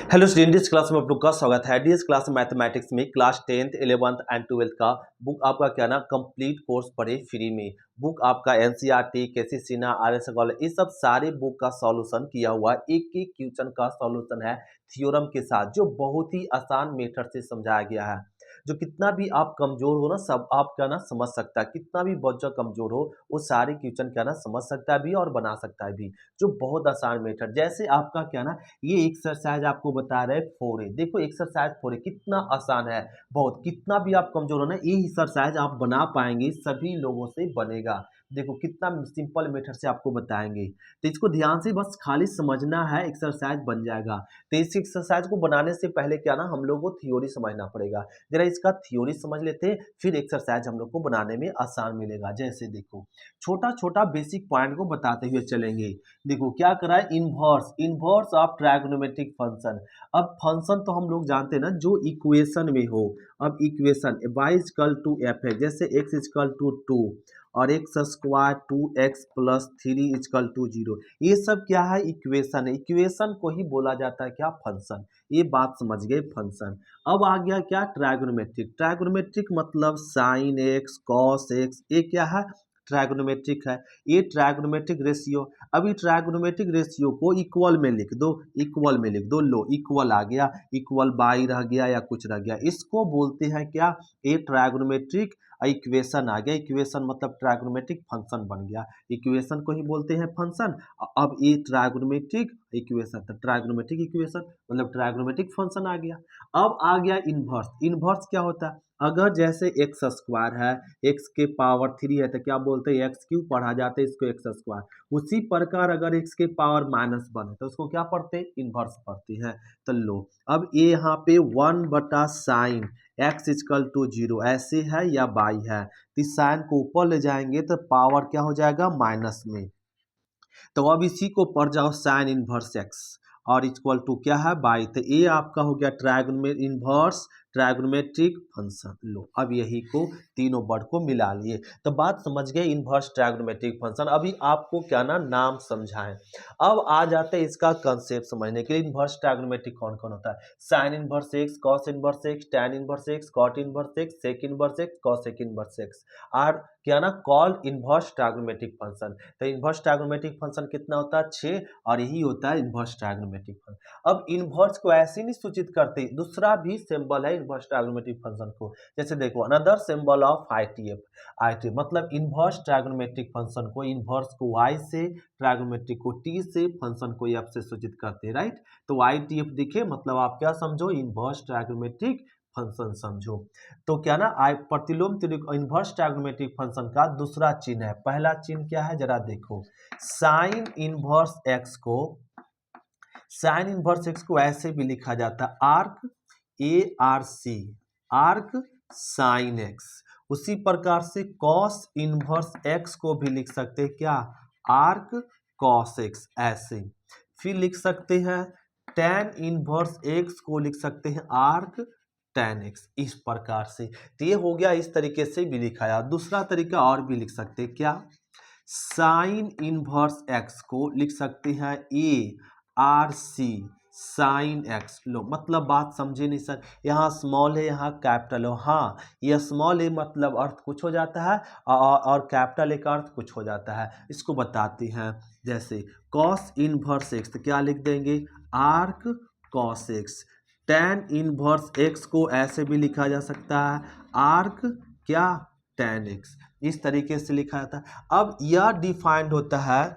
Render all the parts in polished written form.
Hello student, class में आप लोग का स्वागत है। डीएस क्लास मैथमेटिक्स में class 10th 11th and 12th का बुक आपका क्या ना कंप्लीट कोर्स पढ़े फ्री में। बुक आपका एनसीईआरटी, केसी सिन्हा, आरएस अग्रवाल, ये सब सारे बुक का सॉल्यूशन किया हुआ है। एक एक क्वेश्चन का सॉल्यूशन है थ्योरम के साथ, जो बहुत ही आसान मेथड से समझाया गया है। जो कितना भी आप कमजोर हो ना, सब आप क्या ना समझ सकता है। कितना भी बच्चा कमजोर हो, वो सारे क्वेश्चन क्या ना समझ सकता है भी और बना सकता है भी। जो बहुत आसान मेथड, जैसे आपका क्या ना ये एक्सरसाइज आपको बता रहे हैं 4A। देखो एक्सरसाइज 4A कितना आसान है, बहुत। कितना भी आप कमजोर हो ना, ये एक्सरसाइज आप बना पाएंगे, सभी लोगों से बनेगा। देखो कितना सिंपल मेथड से आपको बताएंगे, तो इसको ध्यान से बस खाली समझना है, एक्सरसाइज बन जाएगा। तो इस एक्सरसाइज को बनाने से पहले क्या ना हम लोग को थ्योरी समझना पड़ेगा। जरा इसका थ्योरी समझ लेते हैं, फिर एक्सरसाइज हम लोग को बनाने में आसान मिलेगा। जैसे देखो छोटा छोटा बेसिक पॉइंट को बताते हुए चलेंगे। देखो क्या करा है, inverse inverse of trigonometric function. अब फंक्शन तो हम लोग जानते हैं ना, जो इक्वेशन में हो। अब equation y equal to F है, जैसे x इक्वल टू 2 और x square 2x plus 3 equal to 0। ये सब क्या है, इक्वेशन है। इक्वेशन को ही बोला जाता है क्या, फंक्शन। ये बात समझ गए, फंक्शन। अब आ गया क्या, ट्रायगोनोमेट्रिक। ट्रायगोनोमेट्रिक मतलब साइन एक्स, कॉस एक्स, ये क्या है, ट्रायगोनोमेट्रिक है। ये ट्रायगोनोमेट्रिक रेशियो। अभी ट्रायगोनोमेट्रिक रेशियो को इक्वल में लिख दो, इक्वल में लिख दो। लो इक्वल आ गया, इक्वल बाई रह गया या कुछ रह गया, इसको बोलते हैं क्या, ये ट्रायगोनोमेट्रिक इक्वेशन आ गया। इक्वेशन मतलब ट्रायगोनोमेट्रिक फंक्शन बन गया। इक्वेशन को ही बोलते हैं फंक्शन। अब ये ट्रायगोनोमेट्रिक इक्वेशन, तो ट्रायगोनोमेट्रिक इक्वेशन मतलब ट्रायगोनोमेट्रिक फंक्शन आ गया। अब आ गया इन्वर्स। इन्वर्स क्या होता है, अगर जैसे एक्स स्क्वायर है, एक्स के पावर 3 है, तो क्या बोलते हैं, एक्स क्यूब पढ़ा जाता है इसको, एक्स स्क्वायर। उसी प्रकार अगर एक्स के पावर -1 है तो उसको क्या पढ़ते हैं, इन्वर्स पढ़ते हैं। तो लो अब ये यहाँ पे 1/sin एक्स इक्वल टू 0 ऐसे है या बाई है, तो इस साइन को ऊपर ले जाएंगे तो पावर क्या हो जाएगा, माइनस में। तो अब इसी को पढ़ जाओ, साइन इनवर्स एक्स और इक्वल टू क्या है, बाई। तो ये आपका हो गया ट्रायगोनोमेट्रिक इनवर्स ट्रायगोनोमेट्रिक फंक्शन। लो अब यही को तीनों वर्ड को मिला लिए, तो बात समझ गए, इनवर्स ट्रायगोनोमेट्रिक फंक्शन। अभी आपको क्या ना नाम समझाएं। अब आ जाते हैं इसका कंसेप्ट समझने के लिए। इनवर्स ट्रायगोनोमेट्रिक कौन कौन होता है, sine inverse x, cos inverse x, tan inverse x, cot inverse x, sec inverse x, cosec inverse x और क्या ना कॉल्ड इनवर्स ट्रायगोनोमेट्रिक फंक्शन। तो इनवर्स ट्रायगोनोमेट्रिक फंक्शन कितना होता है, 6, और यही होता है इनवर्स ट्रायगोनोमेट्रिक फंक्शन। अब इनवर्स को ऐसे नहीं सूचित करते, दूसरा भी सिंबल है इनवर्स ट्रायगोनोमेट्रिक फंक्शन को। जैसे देखो another symbol of ITF. ITF मतलब इनवर्स ट्रायगोनोमेट्रिक फंक्शन को, इनवर्स को y से, ट्रायगोनोमेट्रिक को t से, फंक्शन को f से सूचित करते हैं, राइट। तो आईटीएफ दिखे मतलब आप क्या समझो, इनवर्स ट्रायगोनोमेट्रिक फंक्शन समझो। तो क्या ना प्रतिलोम इनवर्स ट्रायगोनोमेट्रिक फंक्शन का दूसरा चिन्ह है। पहला चिन्ह क्या है, जरा देखो, साइन इनवर्स एक्स को, साइन इनवर्स एक्स को ऐसे भी लिखा जाता है, arc ARC, arc sine x. उसी प्रकार से कॉस इनवर्स एक्स को भी लिख सकते हैं क्या, आर्क कॉस एक्स, ऐसे। फिर लिख सकते हैं टैन इनवर्स एक्स को लिख सकते हैं आर्क टैन एक्स, इस प्रकार से। तो ये हो गया, इस तरीके से भी लिखाया। दूसरा तरीका और भी लिख सकते हैं क्या, साइन इनवर्स एक्स को लिख सकते हैं ARC साइन एक्स। लो मतलब बात समझे नहीं सर, यहाँ स्मॉल है यहाँ कैपिटल हो। हाँ ये स्मॉल ए मतलब अर्थ कुछ हो जाता है और कैपिटल ए का अर्थ कुछ हो जाता है, इसको बताते हैं। जैसे कॉस इनवर्स एक्स, तो क्या लिख देंगे, arc cos x. Tan inverse x को ऐसे भी लिखा जा सकता है, आर्क क्या, टैन एक्स। इस तरीके से लिखा जाता है। अब यह डिफाइंड होता है,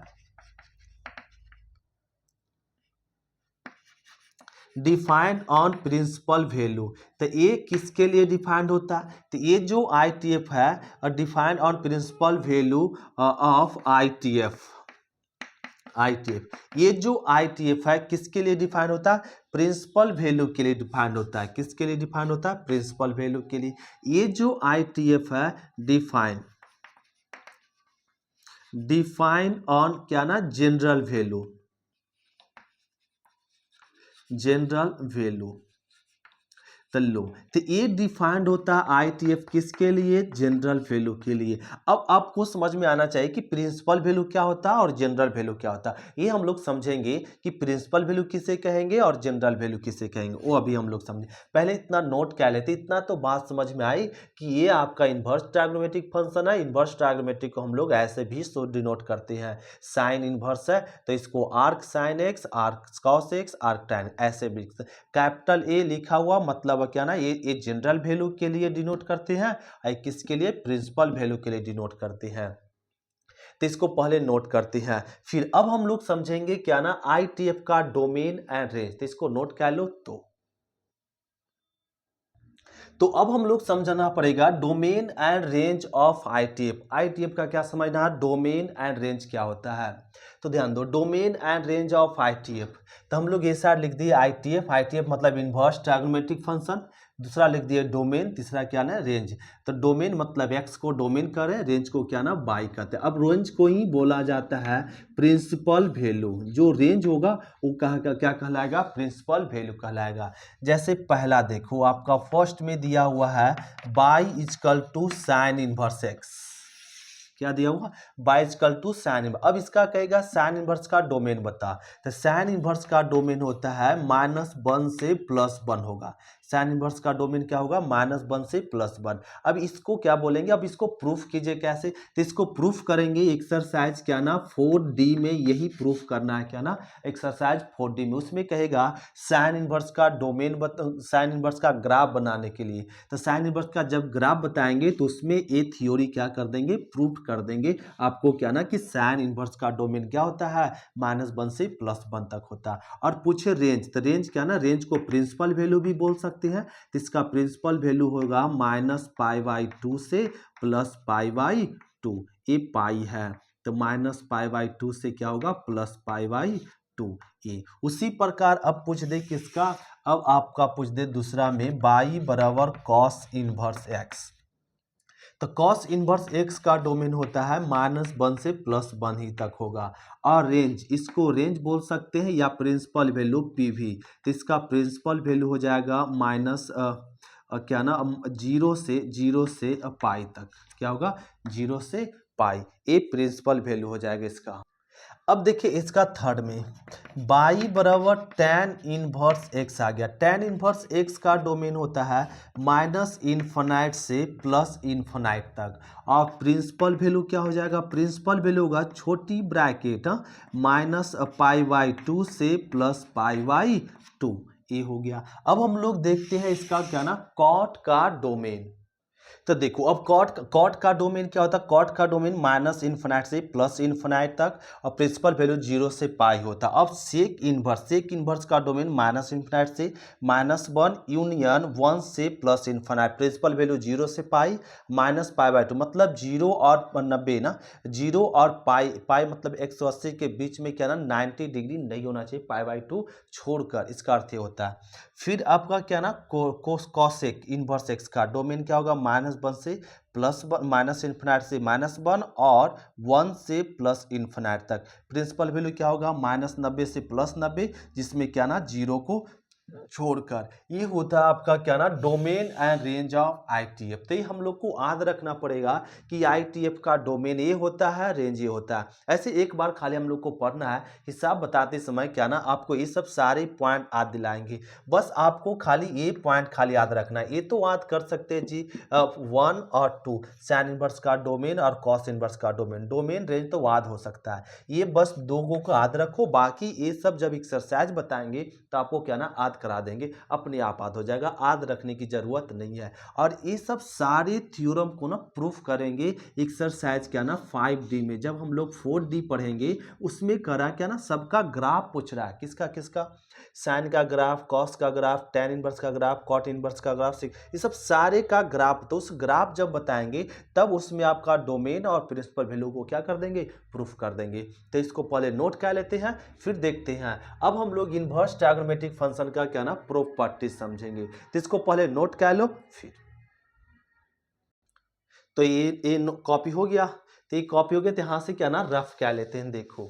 डिफाइंड ऑन प्रिंसिपल वैल्यू। तो ये किसके लिए डिफाइंड होता है, तो ये जो आईटीएफ है, defined on principal value of ITF. ITF, ये जो आईटीएफ है किसके लिए डिफाइन होता है, प्रिंसिपल वैल्यू के लिए डिफाइंड होता है। किसके लिए डिफाइंड होता है, प्रिंसिपल वैल्यू के लिए। ये जो आईटीएफ है डिफाइन, डिफाइन ऑन क्या ना, जनरल वैल्यू, जनरल वैल्यू। तो लो, तो ये डिफाइंड होता है आईटीएफ किसके लिए, जनरल वैल्यू के लिए। अब आपको समझ में आना चाहिए कि प्रिंसिपल वैल्यू क्या होता है और जनरल वैल्यू क्या होता है। ये हम लोग समझेंगे कि प्रिंसिपल वैल्यू किसे कहेंगे और जनरल वैल्यू किसे कहेंगे, वो अभी हम लोग समझें। पहले इतना नोट क्या लेते, इतना तो बात समझ में आई कि ये आपका इन्वर्स ट्रायगोनोमेट्रिक फंक्शन है। इन्वर्स ट्रायगोनोमेट्रिक को हम लोग ऐसे भी सो डिनोट करते हैं, साइन इन्वर्स है तो इसको arc sine x, arc cos x, arc tan, ऐसे भी कैपिटल ए लिखा हुआ मतलब क्या ना, ये जनरल वैल्यू के लिए डिनोट करते हैं और किसके लिए, प्रिंसिपल वैल्यू के लिए डिनोट करते हैं। तो इसको पहले नोट करते हैं, फिर अब हम लोग समझेंगे क्या ना आईटीएफ का डोमेन एंड रेंज। तो इसको नोट कर लो। तो अब हम लोग समझना पड़ेगा domain and range of ITF. ITF का क्या समझना है, डोमेन एंड रेंज क्या होता है। तो ध्यान दो, domain and range of ITF. तो हम लोग ये साइड लिख दिए आईटीएफ, आईटीएफ मतलब इन्वर्स ट्रायगोनोमेट्रिक फंक्शन। दूसरा लिख दिए डोमेन, तीसरा क्या ना रेंज। तो डोमेन मतलब एक्स को डोमेन करें, रेंज को क्या ना बाई कहते हैं। अब रेंज को ही बोला जाता है प्रिंसिपल वैल्यू, जो रेंज होगा वो क्या कहलाएगा, प्रिंसिपल वैल्यू कहलाएगा। जैसे पहला देखो, आपका फर्स्ट में दिया हुआ है by is equal to sine inverse x. क्या दिया हुआ, by is equal to sine inverse. अब इसका कहेगा साइन इनवर्स का डोमेन बता। तो साइन इनवर्स का डोमेन होता है -1 से +1 होगा। साइन इनवर्स का डोमेन क्या होगा, -1 से +1। अब इसको क्या बोलेंगे, अब इसको प्रूफ कीजिए कैसे। तो इसको प्रूफ करेंगे एक्सरसाइज क्या ना 4D में, यही प्रूफ करना है क्या ना, एक्सरसाइज 4D में। उसमें कहेगा साइन इनवर्स का डोमेन साइन इनवर्स का ग्राफ बनाने के लिए। तो साइन इनवर्स का जब ग्राफ बताएंगे तो उसमें ये थ्योरी क्या कर देंगे, प्रूफ कर देंगे आपको क्या ना, कि साइन इनवर्स का डोमेन क्या होता है, -1 से +1 तक होता है। और पूछे रेंज, तो रेंज क्या ना, रेंज को प्रिंसिपल वैल्यू भी बोल सकते हैं। तो इसका प्रिंसिपल वैल्यू होगा -π/2 से +π/2। ये पाई है तो -π/2 से क्या होगा, +π/2। ये उसी प्रकार अब पूछ दे किसका, अब आपका पूछ दे दूसरा में y बराबर कॉस इनवर्स एक्स। तो कॉस इनवर्स एक्स का डोमेन होता है -1 से +1 ही तक होगा। और रेंज, इसको रेंज बोल सकते हैं या प्रिंसिपल वैल्यू पी भी। तो इसका प्रिंसिपल वैल्यू हो जाएगा क्या ना 0 से पाई तक। क्या होगा, 0 से पाई, ये प्रिंसिपल वैल्यू हो जाएगा इसका। अब देखिए इसका थर्ड में y बराबर tan इनवर्स एक्स आ गया। tan इनवर्स एक्स का डोमेन होता है -∞ से +∞ तक। और प्रिंसिपल वैल्यू क्या हो जाएगा, प्रिंसिपल वैल्यू होगा छोटी ब्रैकेट -π/2 से +π/2। ये हो गया। अब हम लोग देखते हैं इसका क्या ना कॉट का डोमेन। तो देखो अब कॉट का डोमेन क्या होता है, कॉट का डोमेन -∞ से +∞ तक और प्रिंसिपल वैल्यू 0 से पाई होता है। अब सेक इनवर्स का डोमेन -∞ से -1 यूनियन 1 से +∞, प्रिंसिपल वैल्यू 0 से पाई -π/2 मतलब 0 और 90 ना, 0 और पाई मतलब 180 के बीच में क्या ना 90 डिग्री नहीं होना चाहिए, π/2 छोड़कर, इसका अर्थ ये होता है। फिर आपका क्या ना कॉसेक इनवर्स एक्स का डोमेन क्या होगा, -1 से +1, -∞ से -1 और 1 से +∞ तक। प्रिंसिपल वैल्यू क्या होगा, -90 से +90, जिसमें क्या ना 0 को छोड़कर। ये होता है आपका क्या ना domain and range of ITF. तो ये हम लोग को याद रखना पड़ेगा कि आईटीएफ का डोमेन ये होता है, रेंज ये होता है। ऐसे एक बार खाली हम लोग को पढ़ना है, हिसाब बताते समय क्या ना आपको ये सब सारे पॉइंट याद दिलाएंगे। बस आपको खाली ये पॉइंट खाली याद रखना है। ये तो याद कर सकते हैं जी 1 और 2, साइन इनवर्स का डोमेन और कॉस इनवर्स का डोमेन, डोमेन रेंज तो याद हो सकता है। ये बस दो को याद रखो, बाकी ये सब जब एक्सरसाइज बताएंगे तो आपको क्या ना याद करा देंगे, अपने आप याद हो जाएगा, याद रखने की जरूरत नहीं है। और ये सब सारे थ्योरम को ना प्रूफ करेंगे एक्सरसाइज क्या ना 5D में। जब हम लोग 4D पढ़ेंगे उसमें करा क्या ना सबका ग्राफ पूछ रहा है, किसका किसका, साइन का ग्राफ, कॉस का ग्राफ, tan इनवर्स का ग्राफ, कॉट इनवर्स का ग्राफ, ये सब सारे का ग्राफ। तो उस ग्राफ जब बताएंगे तब उसमें आपका डोमेन और प्रिंसिपल वैल्यू को क्या कर देंगे, प्रूफ कर देंगे। तो इसको पहले नोट कर लेते हैं, फिर देखते हैं। अब हम लोग इन्वर्स ट्रायगोनोमेट्रिक फंक्शन का क्या ना प्रॉपर्टी समझेंगे। तो इसको पहले नोट कर लो। फिर तो ये कॉपी हो गया। तो ये कॉपी हो गया, तो यहाँ से क्या ना रफ क्या लेते हैं। देखो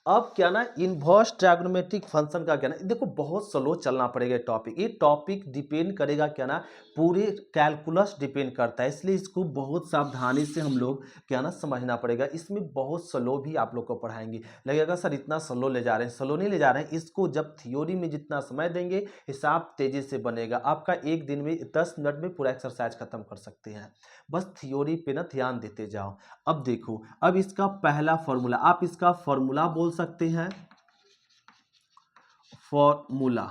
अब क्या ना इन्वर्स ट्रायगोनोमेट्रिक फंक्शन का क्या ना देखो बहुत स्लो चलना पड़ेगा टॉपिक। ये टॉपिक डिपेंड करेगा क्या ना पूरे कैलकुलस डिपेंड करता है, इसलिए इसको बहुत सावधानी से हम लोग क्या ना समझना पड़ेगा। इसमें बहुत स्लो भी आप लोग को पढ़ाएंगे, लगेगा सर इतना स्लो ले जा रहे हैं, स्लो नहीं ले जा रहे हैं। इसको जब थ्योरी में जितना समय देंगे हिसाब तेजी से बनेगा। आपका एक दिन में 10 मिनट में पूरा एक्सरसाइज खत्म कर सकते हैं, बस थ्योरी पे ना ध्यान देते जाओ। अब देखो, अब इसका पहला फॉर्मूला, आप इसका फॉर्मूला बोल सकते हैं, फॉर्मूला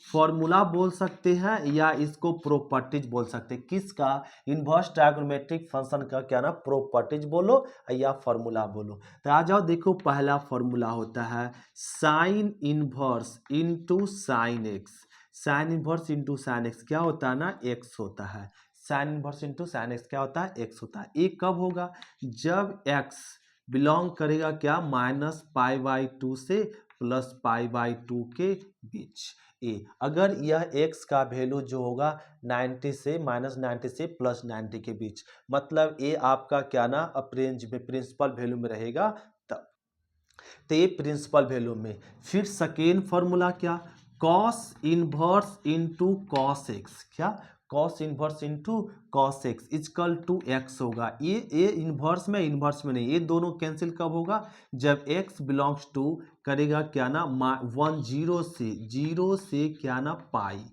फॉर्मूला बोल सकते हैं या इसको प्रॉपर्टीज बोल सकते हैं। किसका? इन्वर्स ट्रायगोनोमेट्रिक फंक्शन का क्या ना प्रॉपर्टीज बोलो या फॉर्मूला बोलो। तो आ जाओ, देखो पहला फॉर्मूला होता है sine inverse into sine x. Sine inverse into sine x क्या होता है ना, एक्स होता है। Sine inverse into sine x क्या होता है, एक्स होता है। ये कब होगा? जब एक्स बिलोंग करेगा क्या, -π/2 से +π/2 के बीच। ए अगर यह x का वैल्यू जो होगा 90 से -90 से +90 के बीच, मतलब ये आपका क्या ना रेंज में प्रिंसिपल वैल्यू में रहेगा तब। तो ये प्रिंसिपल वैल्यू में। फिर सेकेंड फॉर्मूला क्या, cos inverse into cos x. क्या? cos inverse into cos x is equal to x होगा। ये इनवर्स में नहीं, ये दोनों कैंसिल कब होगा, जब x बिलोंग्स टू करेगा क्या ना 0 से क्या ना पाई,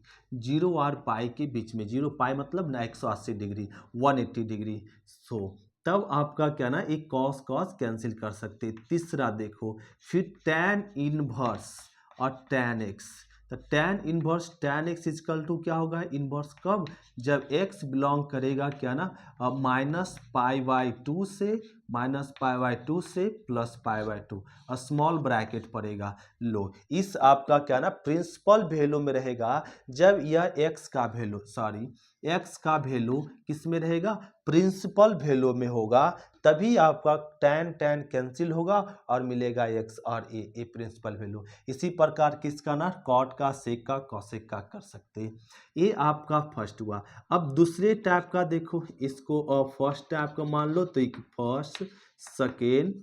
0 और पाई के बीच में। 0 पाई मतलब ना 180 डिग्री, 180 डिग्री। सो तब आपका क्या ना एक कॉस कॉस कैंसिल कर सकते। तीसरा देखो, फिर tan इनवर्स और tan x। तो tan inverse tan x is equal to क्या होगा, इनवर्स कब, जब x बिलोंग करेगा क्या ना -π/2 से -π/2 से +π/2 और स्मॉल ब्रैकेट पड़ेगा। लो इस आपका क्या ना प्रिंसिपल वैल्यू में रहेगा, जब यह x का वैल्यू x का वैल्यू किस में रहेगा, प्रिंसिपल वैल्यू में होगा, तभी आपका tan कैंसिल होगा और मिलेगा x और ए प्रिंसिपल वैल्यू। इसी प्रकार किसका ना कॉट का, सेक का, कॉसेक का कर सकते हैं। ये आपका फर्स्ट हुआ। अब दूसरे टाइप का देखो, इसको फर्स्ट टाइप का मान लो तो एक फर्स्ट, सेकेंड,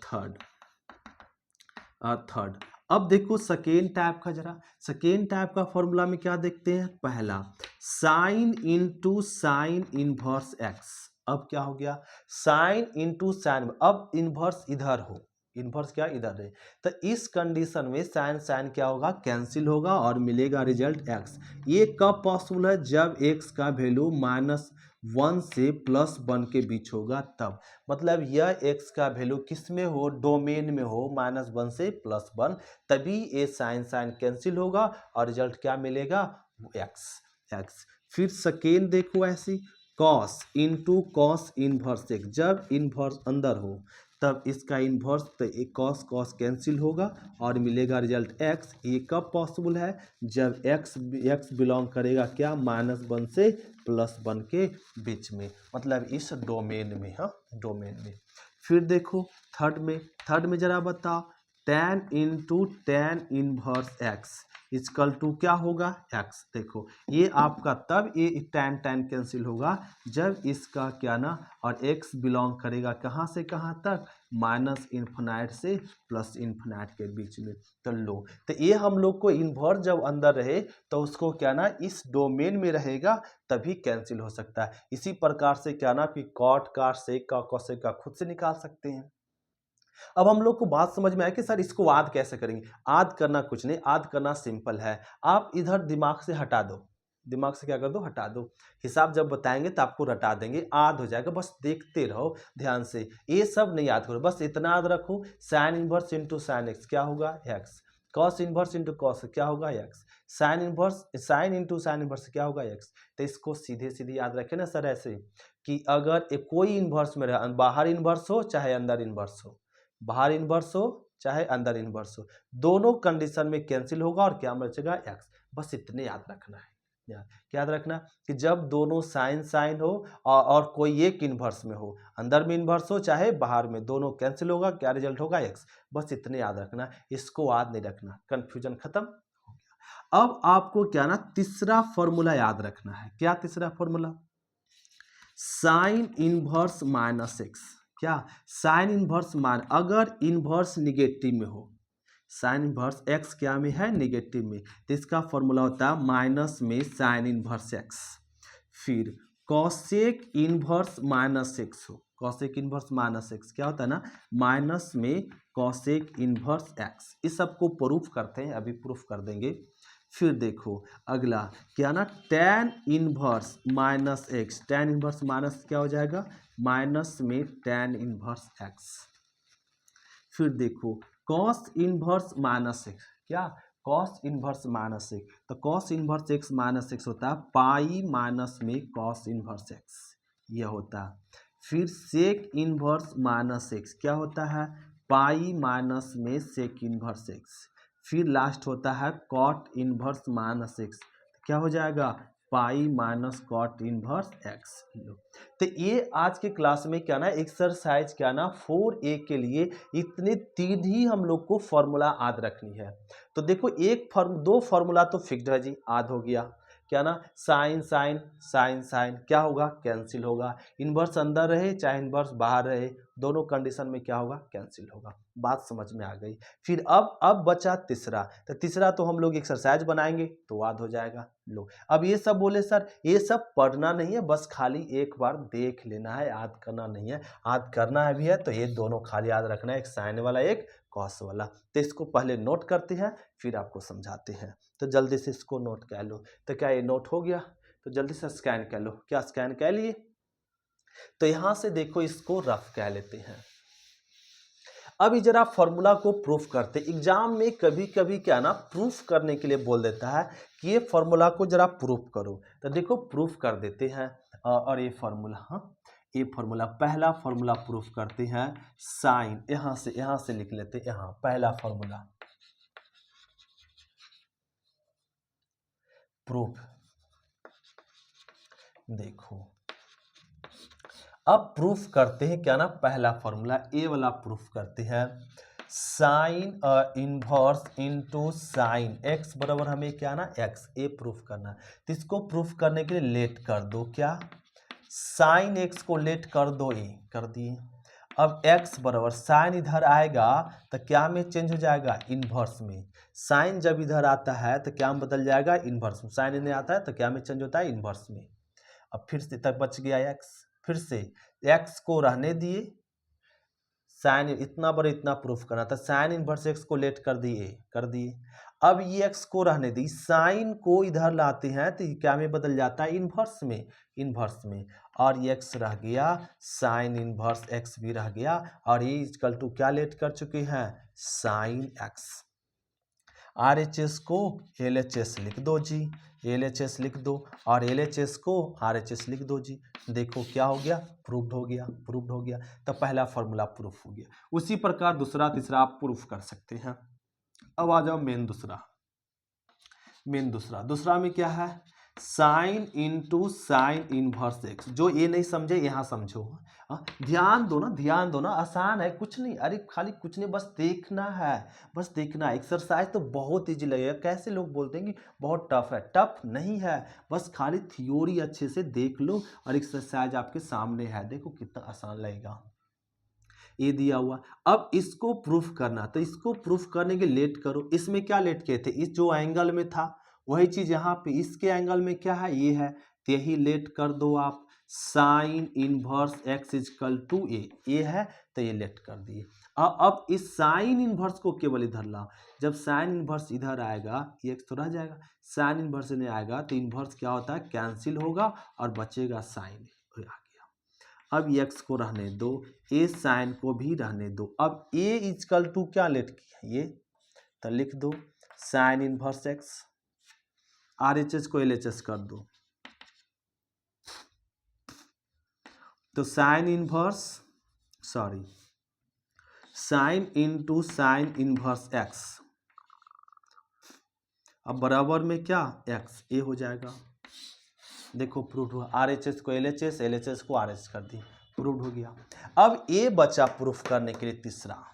थर्ड। अब देखो सेकेंड टाइप का, जरा सेकेंड टाइप का फॉर्मूला में क्या देखते हैं, पहला sine into sine inverse x. अब क्या हो गया, साइन इंटू साइन, अब इनवर्स इधर हो, इनवर्स क्या इधर है, तो इस कंडीशन में साइन साइन क्या होगा, कैंसिल होगा और मिलेगा रिजल्ट एक्स। ये कब पॉसिबल है, जब एक्स का वैल्यू -1 से +1 के बीच होगा तब। मतलब यह x का वैल्यू किस में हो, डोमेन में हो, -1 से +1, तभी ये साइन साइन कैंसिल होगा और रिजल्ट क्या मिलेगा, x। फिर सेकेंड देखो ऐसी, cos into cos inverse x. जब इनवर्स अंदर हो तब इसका इनवर्स, तो एक कॉस कॉस कैंसिल होगा और मिलेगा रिजल्ट x। ये कब पॉसिबल है, जब x बिलोंग करेगा क्या, -1 से +1 के बीच में, मतलब इस डोमेन में। हाँ, डोमेन में। फिर देखो थर्ड में जरा बताओ, tan into tan inverse x is equal to क्या होगा, x। देखो ये आपका तब ये tan कैंसिल होगा जब इसका क्या ना, और x बिलोंग करेगा कहाँ से कहाँ तक, -∞ से +∞ के बीच में। तो लो, तो ये हम लोग को इन्वर्स जब अंदर रहे तो उसको क्या ना इस डोमेन में रहेगा तभी कैंसिल हो सकता है। इसी प्रकार से क्या ना कि कॉट का, सेक का, कॉसेक का खुद से निकाल सकते हैं। अब हम लोग को बात समझ में आया कि सर इसको आद कैसे करेंगे। आद करना कुछ नहीं, आद करना सिंपल है। आप इधर दिमाग से हटा दो, दिमाग से क्या कर दो, हटा दो। हिसाब जब बताएंगे तो आपको रटा देंगे, आद हो जाएगा। बस देखते रहो ध्यान से, ये सब नहीं याद करो, बस इतना याद रखो, sine inverse into sine x क्या होगा, x. Cos inverse into cos क्या होगा, x. Sine into sine inverse क्या होगा, एक्स। तो इसको सीधे सीधे याद रखें ना सर, ऐसे कि अगर कोई इनवर्स में रहे, बाहर इनवर्स हो चाहे अंदर इनवर्स हो, बाहर इनवर्स हो चाहे अंदर इनवर्स हो, दोनों कंडीशन में कैंसिल होगा और क्या बचेगा, एक्स। बस इतने याद रखना है। क्या याद रखना, कि जब दोनों साइन साइन हो और कोई एक इनवर्स में हो, अंदर में इनवर्स हो चाहे बाहर में, दोनों कैंसिल होगा, क्या रिजल्ट होगा, एक्स। बस इतने याद रखना, इसको याद नहीं रखना, कंफ्यूजन खत्म हो गया। अब आपको क्या ना तीसरा फॉर्मूला याद रखना है। क्या तीसरा फॉर्मूला, साइन इनवर्स -x। क्या साइन इनवर्स मान अगर इनवर्स निगेटिव में हो, साइन इनवर्स एक्स क्या में है निगेटिव में, तो इसका फॉर्मूला होता है माइनस में साइन इनवर्स एक्स। फिर कॉसेक इनवर्स माइनस एक्स हो, कॉसेक इनवर्स माइनस एक्स क्या होता है ना माइनस में कॉसेक इनवर्स एक्स। इस सबको प्रूफ करते हैं, अभी प्रूफ कर देंगे। फिर देखो अगला क्या ना tan inverse minus x, tan inverse minus क्या हो जाएगा माइनस में tan इनवर्स एक्स। फिर देखो cos इनवर्स माइनस एक्स, क्या cos इनवर्स माइनस एक्स, तो cos inverse x minus x होता है पाई माइनस में cos इनवर्स एक्स, यह होता है। फिर सेक इनवर्स माइनस एक्स क्या होता है पाई माइनस में सेक इनवर्स एक्स। फिर लास्ट होता है कॉट इनवर्स माइनस एक्स, क्या हो जाएगा pi minus cot inverse x. तो ये आज के क्लास में क्या ना एक्सरसाइज क्या ना 4A के लिए इतने 3 ही हम लोग को फॉर्मूला याद रखनी है। तो देखो दो फॉर्मूला तो फिक्स्ड है जी, याद हो गया क्या ना साइन साइन साइन साइन क्या होगा कैंसिल होगा, इनवर्स अंदर रहे चाहे इनवर्स बाहर रहे दोनों कंडीशन में क्या होगा कैंसिल होगा। बात समझ में आ गई। फिर अब बचा तीसरा, तो तीसरा तो हम लोग एक्सरसाइज बनाएंगे तो याद हो जाएगा। लो अब ये सब बोले सर ये सब पढ़ना नहीं है, बस खाली एक बार देख लेना है, याद करना नहीं है। याद करना है भी है तो ये दोनों खाली याद रखना है, एक साइन वाला एक कॉस वाला। तो इसको पहले नोट करते हैं फिर आपको समझाते हैं। तो जल्दी से इसको नोट कर लो। तो क्या ये नोट हो गया, तो जल्दी से स्कैन कर लो। क्या स्कैन कर लिए, तो यहां से देखो इसको रफ कह लेते हैं। अब जरा फॉर्मूला को प्रूफ करते, एग्जाम में कभी कभी क्या ना प्रूफ करने के लिए बोल देता है कि ये फॉर्मूला को जरा प्रूफ करो, तो देखो प्रूफ कर देते हैं। और ये फॉर्मूला, हाँ ये फॉर्मूला पहला फॉर्मूला प्रूफ करते हैं साइन, यहां से लिख लेते हैं। यहाँ पहला फॉर्मूला प्रूफ, देखो अब प्रूफ करते हैं क्या ना पहला फॉर्मूला ए वाला प्रूफ करते हैं sine inverse into sine x बराबर हमें क्या ना एक्स, ए प्रूफ करना है। तो इसको प्रूफ करने के लिए लेट कर दो, क्या साइन एक्स को लेट कर दो ए कर दिए। अब x बराबर साइन इधर आएगा तो क्या में चेंज हो जाएगा इनवर्स में, साइन जब इधर आता है तो क्या में बदल जाएगा इनवर्स में, साइन इन्हें आता है तो क्या में चेंज होता है इनवर्स में। अब फिर से तक बच गया x, फिर से x को रहने दिए, साइन इतना बड़ा इतना प्रूफ करना था, साइन इनवर्स x को लेट कर दिए। अब ये x को रहने दी, साइन को इधर लाते हैं तो क्या में बदल जाता है इनवर्स में। और ये x रह गया साइन इनवर्स x भी रह गया, और ये इक्वल टू क्या लेट कर चुके हैं साइन x। RHS को LHS लिख दो जी, LHS लिख दो, और LHS को RHS लिख दो जी। देखो क्या हो गया प्रूव्ड हो गया। तो पहला फॉर्मूला प्रूफ हो गया। उसी प्रकार दूसरा तीसरा आप प्रूफ कर सकते हैं। अब आ जाओ मेन दूसरा में क्या है sine into sine inverse x. जो ये नहीं समझे यहाँ समझो, ध्यान दो ना, आसान है कुछ नहीं, अरे खाली कुछ नहीं बस देखना है। एक्सरसाइज तो बहुत इजी लगेगा, कैसे लोग बोलते हैं कि बहुत टफ है, टफ नहीं है, बस खाली थ्योरी अच्छे से देख लो और एक्सरसाइज आपके सामने है, देखो कितना आसान लगेगा। ये दिया हुआ, अब इसको प्रूफ करना, तो इसको प्रूफ करने के लेट करो। इसमें क्या लेट किए थे, इस जो एंगल में था वही चीज यहाँ पे इसके एंगल में क्या है ये है, तो यही लेट कर दो आप। Sine inverse X is equal to A है तो ये लेट कर दिए। अब इस साइन इनवर्स को केवल इधर लाओ, जब साइन इनवर्स इधर आएगा ये एक्स तो रह जाएगा, साइन इनवर्स नहीं आएगा तो इनवर्स क्या होता है कैंसिल होगा और बचेगा साइन आ गया। अब एक्स को रहने दो, ए साइन को भी रहने दो। अब ए इजकल टू क्या लेट किया ये, तो लिख दो साइन इनवर्स एक्स, RHS को LHS कर दो, तो sine into sine inverse x, अब बराबर में क्या एक्स, ए हो जाएगा। देखो प्रूफ हुआ, RHS को LHS, LHS को RHS कर दी, प्रूफ हो गया। अब ए बचा प्रूफ करने के लिए तीसरा,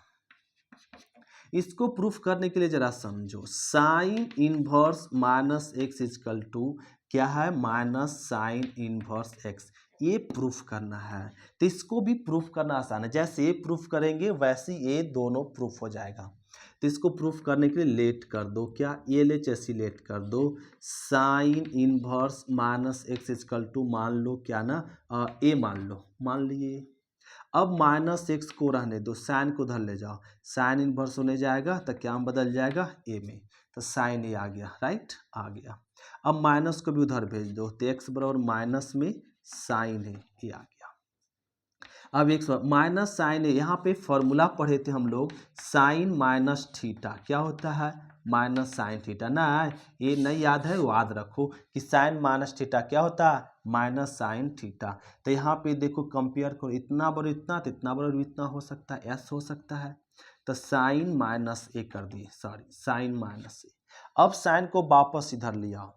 इसको प्रूफ करने के लिए जरा समझो, sine inverse minus x is equal to क्या है माइनस साइन इनवर्स एक्स, ये प्रूफ करना है। तो इसको भी प्रूफ करना आसान है, जैसे ये प्रूफ करेंगे वैसे ये दोनों प्रूफ हो जाएगा। तो इसको प्रूफ करने के लिए लेट कर दो, क्या LHS लेट कर दो, sine inverse minus x is equal to मान लो क्या ना ए मान लिए। अब माइनस एक्स को रहने दो, साइन को उधर ले जाओ, साइन इनवर्स होने जाएगा तो क्या बदल जाएगा ए में, तो साइन ए आ गया, राइट आ गया। अब माइनस को भी उधर भेज दो, तो एक्स बराबर माइनस में साइन ए आ गया। अब एक माइनस साइन ए, यहाँ पे फॉर्मूला पढ़े थे हम लोग, साइन माइनस थीटा क्या होता है, माइनस साइन थीटा ना, ये नहीं याद है याद रखो कि साइन माइनस थीटा क्या होता है, माइनस साइन थीटा। तो यहाँ पे देखो कंपेयर करो, इतना बड़ा इतना तो इतना बड़ा इतना हो सकता है, एस हो सकता है, तो साइन माइनस ए कर दिए, सॉरी साइन माइनस ए। अब साइन को वापस इधर ले आओ,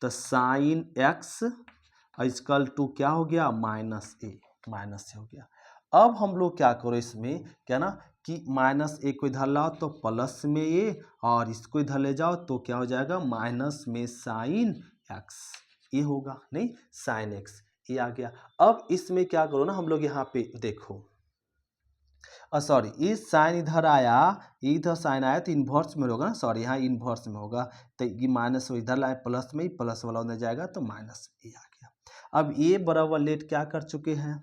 तो साइन एक्स इक्वल टू क्या हो गया, माइनस ए, माइनस से हो गया। अब हम लोग क्या करो इसमें क्या ना कि माइनस ए को इधर लाओ तो प्लस में ए, और इसको इधर ले जाओ तो क्या हो जाएगा, माइनस में साइन एक्स, ये होगा नहीं साइन एक्स, ये आ गया। अब इसमें क्या करो ना हम लोग यहाँ पे देखो, सॉरी ये साइन इधर आया, इधर साइन आया तो इन्वर्स में होगा ना, सॉरी यहाँ इन्वर्स में होगा, तो ये माइनस इधर लाए प्लस में, प्लस वाला होने जाएगा तो माइनस ए आ गया। अब ये बराबर लेट क्या कर चुके हैं,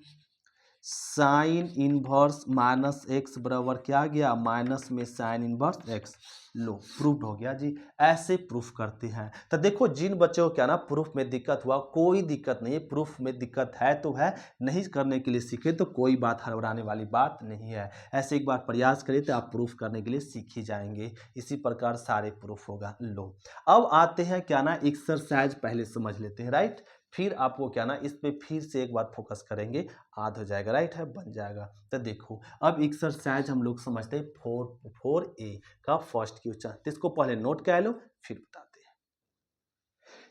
साइन इनवर्स माइनस एक्स बराबर क्या आ गया, माइनस में साइन इनवर्स एक्स, लो प्रूफ हो गया जी। ऐसे प्रूफ करते हैं। तो देखो जिन बच्चों को क्या ना प्रूफ में दिक्कत हुआ, कोई दिक्कत नहीं है, प्रूफ में दिक्कत है तो है, नहीं करने के लिए सीखे तो कोई बात हड़बड़ाने वाली बात नहीं है। ऐसे एक बार प्रयास करिए तो आप प्रूफ करने के लिए सीख ही जाएंगे। इसी प्रकार सारे प्रूफ होगा। लो अब आते हैं क्या ना एक्सरसाइज पहले समझ लेते हैं, राइट, फिर आपको क्या ना इस पे फिर से एक बार फोकस करेंगे, आद हो जाएगा, राइट है बन जाएगा। तो देखो अब एक्सरसाइज हम लोग समझते हैं 4A का फर्स्ट क्वेश्चन, तो इसको पहले नोट कर लो फिर बताते हैं।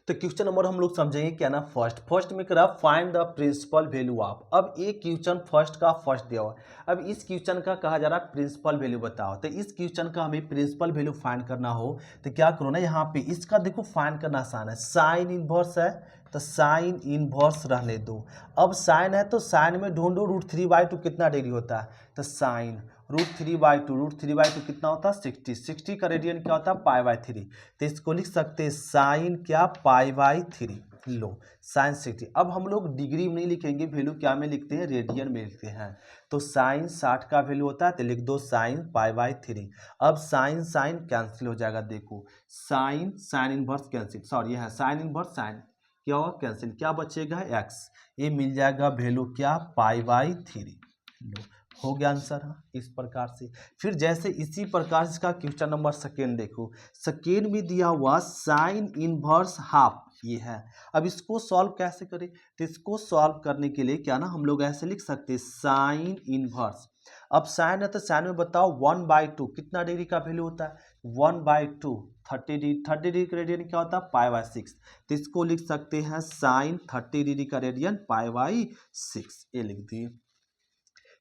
तो क्वेश्चन नंबर हम लोग समझेंगे क्या ना फर्स्ट में करा find the principal value of. अब ये क्वेश्चन फर्स्ट का फर्स्ट दिया हुआ, अब इस क्वेश्चन का कहा जा रहा है प्रिंसिपल वैल्यू बताओ। तो इस क्वेश्चन का हमें प्रिंसिपल वैल्यू फाइंड करना हो तो क्या करो ना, यहाँ पे इसका देखो फाइंड करना आसान है, साइन इनवर्स है तो साइन इनवर्स रहने दो। अब साइन है तो साइन में ढूंढो √3/2 कितना डिग्री होता है, तो साइन √3/2 कितना होता है 60 का रेडियन क्या होता है π/3, तो इसको लिख सकते हैं साइन क्या π/3, लो साइन 60। अब हम लोग डिग्री में नहीं लिखेंगे, वैल्यू क्या में लिखते हैं, रेडियन में लिखते हैं। तो साइन 60 का वैल्यू होता है तो लिख दो साइन π/3। अब साइन साइन कैंसिल हो जाएगा, देखो साइन इनवर्स कैंसिल, सॉरी यह है साइन इनवर्स साइन क्या होगा कैंसिल, क्या बचेगा एक्स, ये मिल जाएगा वैल्यू क्या π/3, लो हो गया आंसर। इस प्रकार से फिर जैसे इसी प्रकार से इसका क्वेश्चन नंबर सेकेंड देखो, सेकेंड में दिया हुआ साइन इनवर्स हाफ ये है। अब इसको सॉल्व कैसे करें, तो इसको सॉल्व करने के लिए क्या ना हम लोग ऐसे लिख सकते हैं साइन इनवर्स। अब साइन है तो साइन में बताओ 1/2 कितना डिग्री का वैल्यू होता है, 1/2 30 डिग्री का रेडियन क्या होता है π/6, तो इसको लिख सकते हैं साइन 30 डिग्री का रेडियन π/6, ये लिख दिए।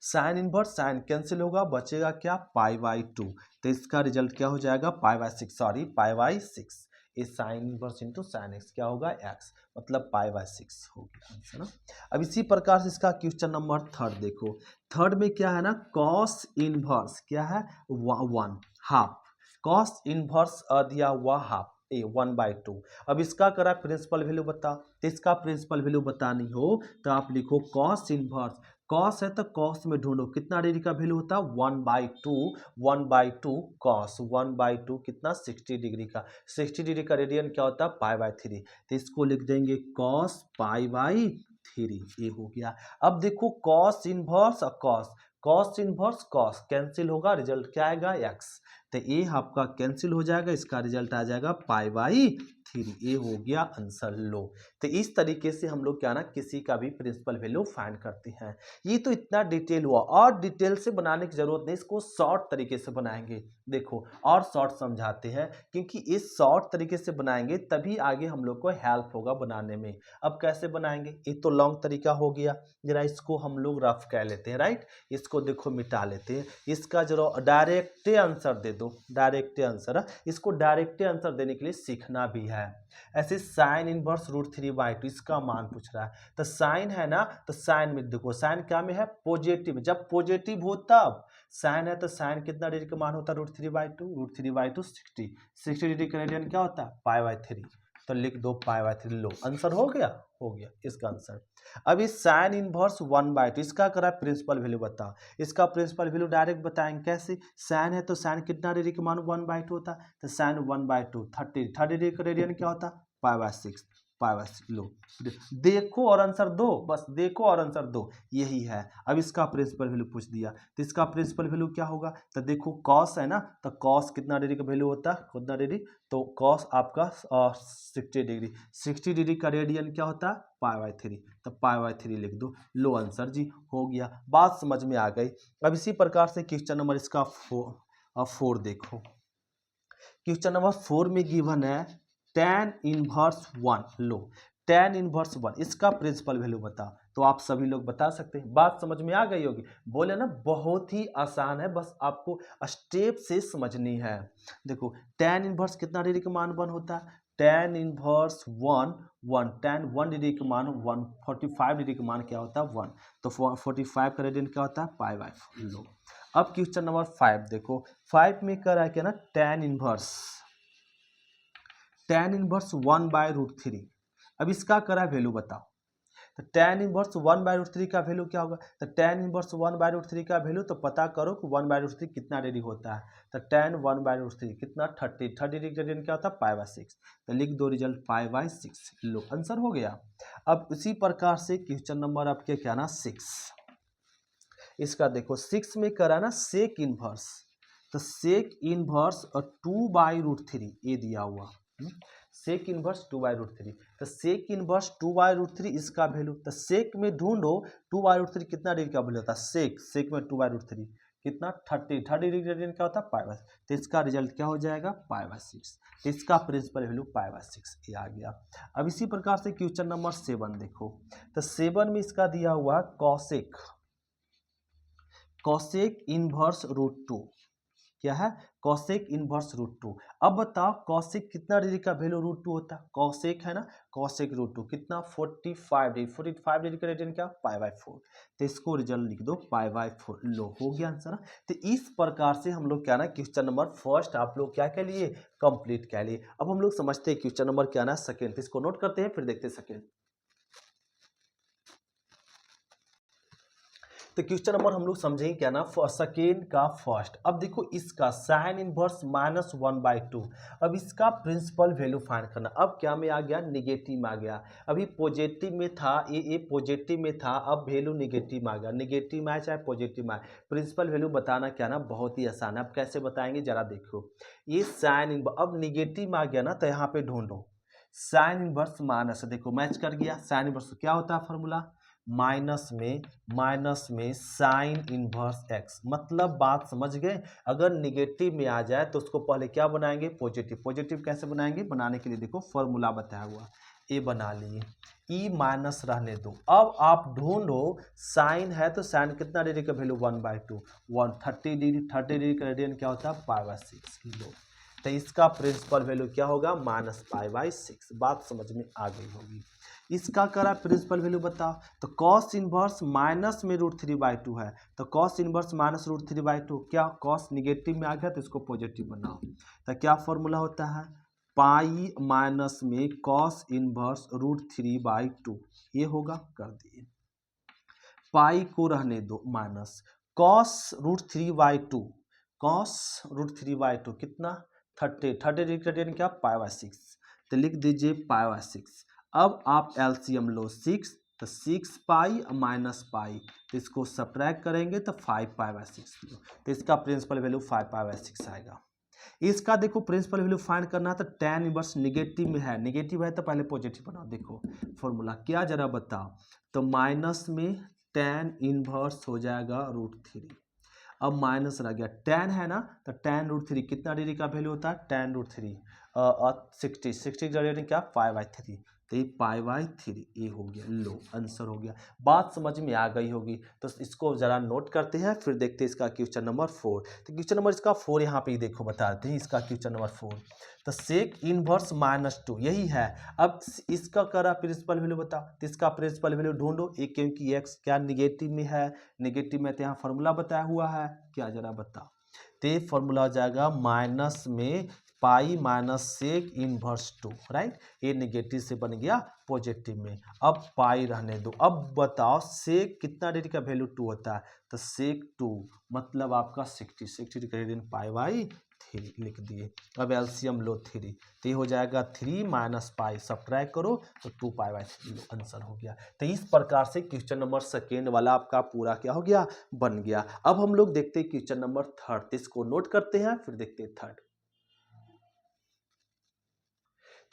साइन इनवर्स साइन कैंसिल होगा, बचेगा क्या π/2, तो इसका रिजल्ट क्या हो जाएगा π/6, सॉरी π/6, ये sine inverse into sine x क्या होगा एक्स, मतलब π/6 हो गया आंसर ना। अब इसी प्रकार से इसका क्वेश्चन नंबर थर्ड देखो, थर्ड में क्या है ना कॉस इनवर्स क्या है 1 हाफ, कॉस इनवर्स दिया हुआ हाफ ए 1/2। अब इसका करा प्रिंसिपल वैल्यू बता, तो इसका प्रिंसिपल वैल्यू बतानी हो तो आप लिखो कॉस इनवर्स, कॉस है तो कॉस में ढूंढो कितना डिग्री का वैल्यू होता है 1/2 कॉस 1/2 कितना 60 डिग्री का, 60 डिग्री का रेडियन क्या होता है π/3, तो इसको लिख देंगे कॉस π/3, ये हो गया। अब देखो कॉस इनवर्स और कॉस इनवर्स कॉस कैंसिल होगा, रिजल्ट क्या आएगा एक्स, तो ये आपका कैंसिल हो जाएगा, इसका रिजल्ट आ जाएगा π/3, ये हो गया आंसर। लो तो इस तरीके से हम लोग क्या ना किसी का भी प्रिंसिपल वैल्यू फाइंड करते हैं। ये तो इतना डिटेल हुआ, और डिटेल से बनाने की जरूरत नहीं, इसको शॉर्ट तरीके से बनाएंगे। देखो और शॉर्ट समझाते हैं, क्योंकि इस शॉर्ट तरीके से बनाएंगे तभी आगे हम लोग को हेल्प होगा बनाने में। अब कैसे बनाएंगे, ये तो लॉन्ग तरीका हो गया, जरा इसको हम लोग रफ कर लेते हैं, राइट, इसको देखो मिटा लेते हैं, इसका जरा डायरेक्ट आंसर दे दो, डायरेक्ट आंसर, इसको डायरेक्ट आंसर देने के लिए सीखना भी है। है। ऐसे sine inverse root three by two इसका मान पूछ रहा है, तो साइन है ना, तो साइन में देखो साइन क्या में है, पॉजिटिव में, जब पॉजिटिव हो तब साइन है, तो साइन कितना डिग्री का मान होता है, root three by two 60 degree का रेडियन क्या होता है, पाई बाई थ्री, तो लिख दो पाई बाई थ्री। लो आंसर हो गया इसका आंसर। अब इस साइन इनवर्स 1/2 इसका करा प्रिंसिपल वैल्यू बता, इसका प्रिंसिपल वैल्यू डायरेक्ट बताएंगे कैसे, साइन है तो साइन कितना डिग्री का मान 1/2 होता है, तो साइन 1/2 30 डिग्री का रेडियन क्या होता है, पाई बाय 6। लो देखो और आंसर दो, बस देखो और आंसर दो, यही है। अब इसका प्रिंसिपल वैल्यू पूछ दिया, तो इसका प्रिंसिपल वैल्यू क्या होगा, तो देखो कॉस है ना, तो कॉस कितना डिग्री का वैल्यू होता है, कितना डिग्री, तो कॉस आपका 60 डिग्री का रेडियन क्या होता है, पाई बाय थ्री, तो पाई बाय थ्री लिख दो। लो आंसर जी हो गया, बात समझ में आ गई। अब इसी प्रकार से क्वेश्चन नंबर इसका 4 देखो, क्वेश्चन नंबर 4 में गिवन है tan इनवर्स 1। लो tan इनवर्स 1 इसका प्रिंसिपल वैल्यू बता, तो आप सभी लोग बता सकते हैं, बात समझ में आ गई होगी। बोले ना बहुत ही आसान है, बस आपको स्टेप से समझनी है। देखो tan इनवर्स कितना डिग्री का मान 1 होता है, tan इनवर्स 1 tan 1 डिग्री का मान 145 डिग्री का मान क्या होता है 1, तो 45 का रेडियन क्या होता है पाई बाय 4। लो अब क्वेश्चन नंबर 5 देखो, 5 में कर रहा है क्या ना, tan इनवर्स 1/√3। अब इसका करा वैल्यू बताओ, तो tan इनवर्स 1/√3 का वैल्यू क्या होगा, तो tan इनवर्स 1/√3 का वैल्यू तो पता करो कि 1/√3 कितना डिग्री होता है, तो tan 1/√3 कितना 30 डिग्री का रेडियन क्या होता है पाई बाय 6, तो लिख दो result pi by 6। Low answer हो गया। अब उसी प्रकार से क्वेश्चन नंबर आपके क्या ना 6, इसका देखो 6 में करा ना सेक इनवर्स, तो सेक इनवर्स 2/√3 ये दिया हुआ, सेक इनवर्स 2/√3, तो सेक इनवर्स 2/√3 इसका वैल्यू, तो सेक में ढूंढो 2/√3 कितना डिग्री का वैल्यू होता है, सेक में 2/√3 कितना 30 डिग्री रेडियन क्या होता है पाई बाय, तो इसका रिजल्ट क्या हो जाएगा पाई बाय 6, तो इसका प्रिंसिपल वैल्यू पाई बाय 6 ये आ गया। अब इसी प्रकार से क्वेश्चन नंबर 7 देखो, तो 7 में इसका दिया हुआ कॉसेक इनवर्स √2, क्या है कॉसेक इनवर्स √2। अब बताओ कॉसेक कितना डिग्री का वैल्यू √2 होता है, कॉसेक है ना, कॉसेक √2 कितना 45 डिग्री का रेडियन क्या पाई बाय 4, तो इसको रिजल्ट लिख दो पाई बाय 4। लो हो गया आंसर। तो इस प्रकार से हम लोग क्या ना क्वेश्चन नंबर फर्स्ट आप लोग क्या के लिए कंप्लीट कर लिए। अब हम लोग समझते हैं क्वेश्चन नंबर क्या ना सेकेंड, तो इसको नोट करते हैं फिर देखते हैं सेकेंड। तो क्वेश्चन नंबर हम लोग समझेंगे क्या ना सेकेंड का फर्स्ट। अब देखो इसका साइन इनवर्स -1/2, अब इसका प्रिंसिपल वैल्यू फाइंड करना। अब क्या में आ गया, निगेटिव में आ गया, अभी पॉजिटिव में था, ये पॉजिटिव में था, अब वैल्यू निगेटिव में आ गया, निगेटिव में आए चाहे पॉजिटिव में आए, प्रिंसिपल वैल्यू बताना क्या ना बहुत ही आसान है। अब कैसे बताएंगे जरा देखो, ये साइन इनवर्स अब निगेटिव में आ गया ना, तो यहाँ पे ढूंढो साइन इनवर्स माइनस, देखो मैच कर गया, साइन इनवर्स क्या होता है फॉर्मूला, माइनस में साइन इनवर्स एक्स, मतलब बात समझ गए। अगर निगेटिव में आ जाए तो उसको पहले क्या बनाएंगे पॉजिटिव, पॉजिटिव कैसे बनाएंगे, बनाने के लिए देखो फॉर्मूला बताया हुआ, ए बना लिए, ई माइनस रहने दो। अब आप ढूंढो साइन है तो साइन कितना डिग्री का वैल्यू 1/2, 30 डिग्री का रेडियन क्या होता है पाई बाय 6 लो, तो इसका प्रिंसिपल वैल्यू क्या होगा -पाई बाय 6। बात समझ में आ गई होगी। इसका करा प्रिंसिपल वैल्यू बताओ, तो कॉस इनवर्स माइनस में √3/2 है, तो कॉस इनवर्स माइनस √3/2, क्या कॉस निगेटिव में आ गया तो इसको पॉजिटिव बनाओ, तो क्या फॉर्मूला होता है पाई माइनस में कॉस इनवर्स √3/2, ये होगा, कर दिए पाई को रहने दो माइनस कॉस √3/2, कॉस √3/2 कितना 30 डिग्री का रेडियन क्या पाई बाय 6, तो लिख दीजिए पाई बाय 6। अब आप एलसीएम लो 6, तो 6 पाई माइनस पाई, तो इसको सब्ट्रैक्ट करेंगे तो 5 पाई बाय 6 लो, तो इसका प्रिंसिपल वैल्यू 5 पाई बाय 6 आएगा। इसका देखो प्रिंसिपल वैल्यू फाइंड करना है, तो tan इनवर्स निगेटिव में है, निगेटिव है तो पहले पॉजिटिव बनाओ, देखो फॉर्मूला क्या जरा बताओ, तो माइनस में tan इनवर्स हो जाएगा √3, अब माइनस रह गया tan है ना, तो tan √3 कितना डिग्री का वैल्यू होता है tan √3, 60 ग्रेडियंट क्या 5/3, तो ये π/3 ये हो गया। लो आंसर हो गया। बात समझ में आ गई होगी, तो इसको जरा नोट करते हैं, फिर देखते हैं इसका क्वेश्चन नंबर 4। तो क्वेश्चन नंबर इसका 4 यहाँ पे देखो बता देते हैं इसका क्वेश्चन नंबर 4। तो सेक इनवर्स -2 यही है। अब इसका करा प्रिंसिपल वैल्यू बता, तो इसका प्रिंसिपल वैल्यू ढूंढो। एक क्योंकि एक्स क्या निगेटिव में है, निगेटिव में तो यहाँ फॉर्मूला बताया हुआ है, क्या जरा बता। तो फॉर्मूला हो जाएगा माइनस में pi minus sec inverse 2, right. ये निगेटिव से बन गया पॉजिटिव में। अब पाई रहने दो। अब बताओ सेक कितना डिग्री का वैल्यू 2 होता है, तो सेक 2 मतलब आपका 60 ग्रेडियंट π/3 लिख दिए। अब एलसीएम लो 3, तो ये हो जाएगा 3 माइनस पाई, सब्ट्रैक्ट करो तो 2 π/3 आंसर हो गया। तो इस प्रकार से क्वेश्चन नंबर सेकेंड वाला आपका पूरा क्या हो गया, बन गया। अब हम लोग देखते हैं क्वेश्चन नंबर थर्ड, इसको नोट करते हैं फिर देखते हैं थर्ड।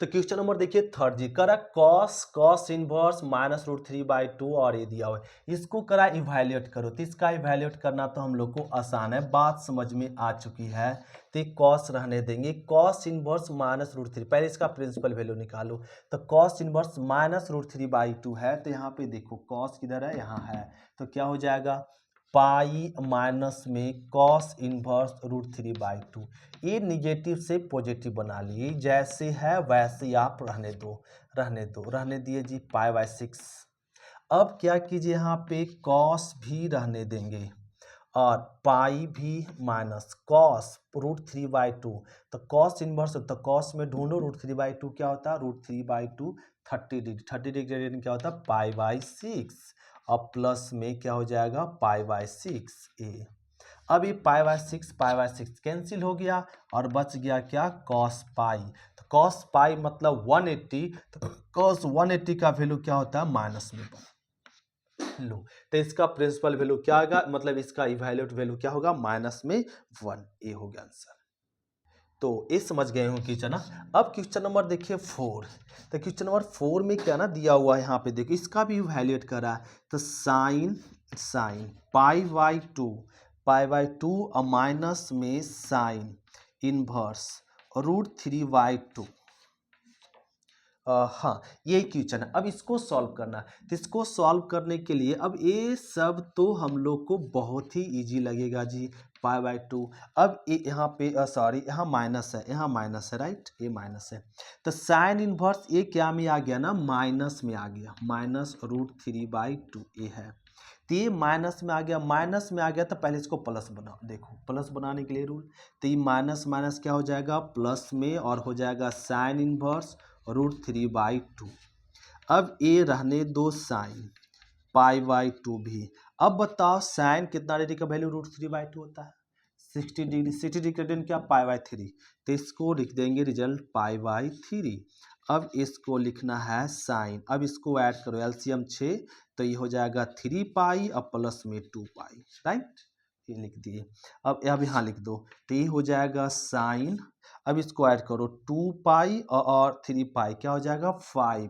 तो क्वेश्चन नंबर देखिए थर्ड जी, करा कॉस इनवर्स -√3/2 और ये दिया हुआ है, इसको करा इवैल्यूएट करो। तो इसका इवैल्यूएट करना तो हम लोग को आसान है, बात समझ में आ चुकी है। तो कॉस रहने देंगे, कॉस इनवर्स -√3, पहले इसका प्रिंसिपल वैल्यू निकालो। तो कॉस इनवर्स -√3/2 है, तो यहाँ पे देखो कॉस किधर है, यहाँ है, तो क्या हो जाएगा पाई माइनस में कॉस इनवर्स √3/2। ये निगेटिव से पॉजिटिव बना लिए, जैसे है वैसे आप रहने दिए जी π/6। अब क्या कीजिए, यहाँ पे कॉस भी रहने देंगे और पाई भी माइनस कॉस √3/2। तो कॉस इनवर्स, तो कॉस में ढूंढो √3/2 क्या होता है, √3/2 30 डिग्री क्या होता है π/6, और प्लस में क्या हो जाएगा π/6 ए। अब ये π/6 कैंसिल हो गया और बच गया क्या कॉस पाई। तो कॉस पाई मतलब 180, तो कॉस 180 का वैल्यू क्या होता है -1 लो। तो इसका प्रिंसिपल वैल्यू क्या होगा, मतलब इसका इवैल्यूएट वैल्यू क्या होगा -1। ये हो गया आंसर। तो ये समझ गए हो क्वेश्चन ना। अब क्वेश्चन नंबर देखिए 4। तो क्वेश्चन नंबर 4 में क्या ना दिया हुआ है, यहाँ पे देखो इसका भी इवैल्यूएट करा है। तो साइन π/2 और माइनस में साइन इनवर्स √3/2। हाँ ये क्वेश्चन है। अब इसको सॉल्व करना है, तो इसको सॉल्व करने के लिए अब ये सब तो हम लोग को बहुत ही इजी लगेगा जी, π/2। अब यहाँ पे सॉरी यहाँ माइनस है, राइट, ये माइनस है। तो साइन इनवर्स ये क्या में आ गया ना, माइनस में आ गया, -√3/2 ये है। तो ये माइनस में आ गया, तो पहले इसको प्लस बनाओ। देखो प्लस बनाने के लिए रूल, तो ये माइनस माइनस क्या हो जाएगा प्लस में, और हो जाएगा साइन इनवर्स √3/2। अब ये रहने दो साइन π/2 भी। अब बताओ साइन कितना डिग्री का वैल्यू √3/2 होता है 60 डिग्री। 60 डिग्री क्या π/3, तो इसको लिख देंगे रिजल्ट π/3। अब इसको लिखना है साइन। अब इसको ऐड करो, एलसीएम 6, तो ये हो जाएगा 3 पाई और प्लस में 2 पाई, राइट, ये लिख दिए। अब यहाँ लिख दो, तो ये हो जाएगा साइन। अब इसको ऐड करो 2 पाई और 3 पाई, क्या हो जाएगा 5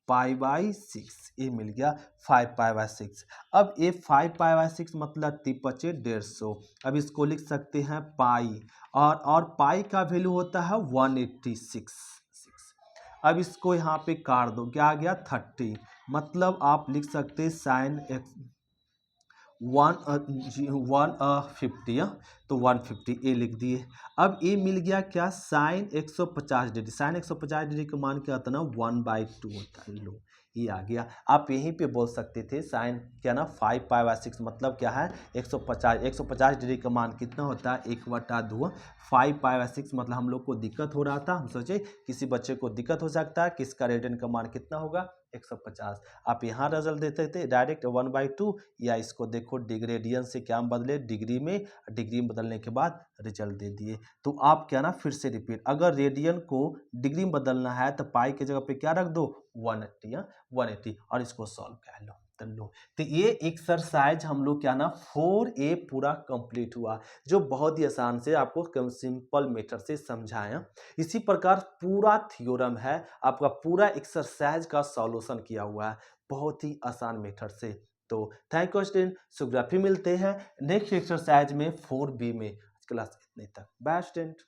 π/6, ये मिल गया 5 π/6। अब ये 5 π/6 मतलब 3×5 150। अब इसको लिख सकते हैं पाई, और पाई का वैल्यू होता है 186। अब इसको यहाँ पे काट दो, क्या आ गया 30, मतलब आप लिख सकते हैं साइन एक्स 150, तो 150 ए लिख दिए। अब ए मिल गया क्या साइन 150 डिग्री। साइन 150 डिग्री का मान क्या होता है ना 1/2 होता है। लो ये आ गया। आप यहीं पे बोल सकते थे साइन क्या ना 5 π/6 मतलब क्या है 150 डिग्री का मान कितना होता है 1/2। 5 π/6 मतलब हम लोग को दिक्कत हो रहा था, हम सोचे किसी बच्चे को दिक्कत हो सकता है कि इसका रेडियन का मान कितना होगा 150। आप यहाँ रिजल्ट देते थे डायरेक्ट 1/2, या इसको देखो डिग्रेडियन से क्या बदले डिग्री में बदलने के बाद रिजल्ट दे दिए। तो आप क्या ना फिर से रिपीट, अगर रेडियन को डिग्री में बदलना है तो पाई के जगह पे क्या रख दो 180 और इसको सॉल्व कर लो। तो ये एक्सरसाइज हम लोग क्या ना 4A पूरा कंप्लीट हुआ, जो बहुत ही आसान से आपको सिंपल मेथड से समझाया। इसी प्रकार पूरा थ्योरम है, आपका पूरा एक्सरसाइज का सॉल्यूशन किया हुआ है बहुत ही आसान मेथड से। तो थैंक यू स्टूडेंट, सुग्राफी मिलते हैं नेक्स्ट एक्सरसाइज में 4B में। क्लास इतने तक, बाय स्टूडेंट।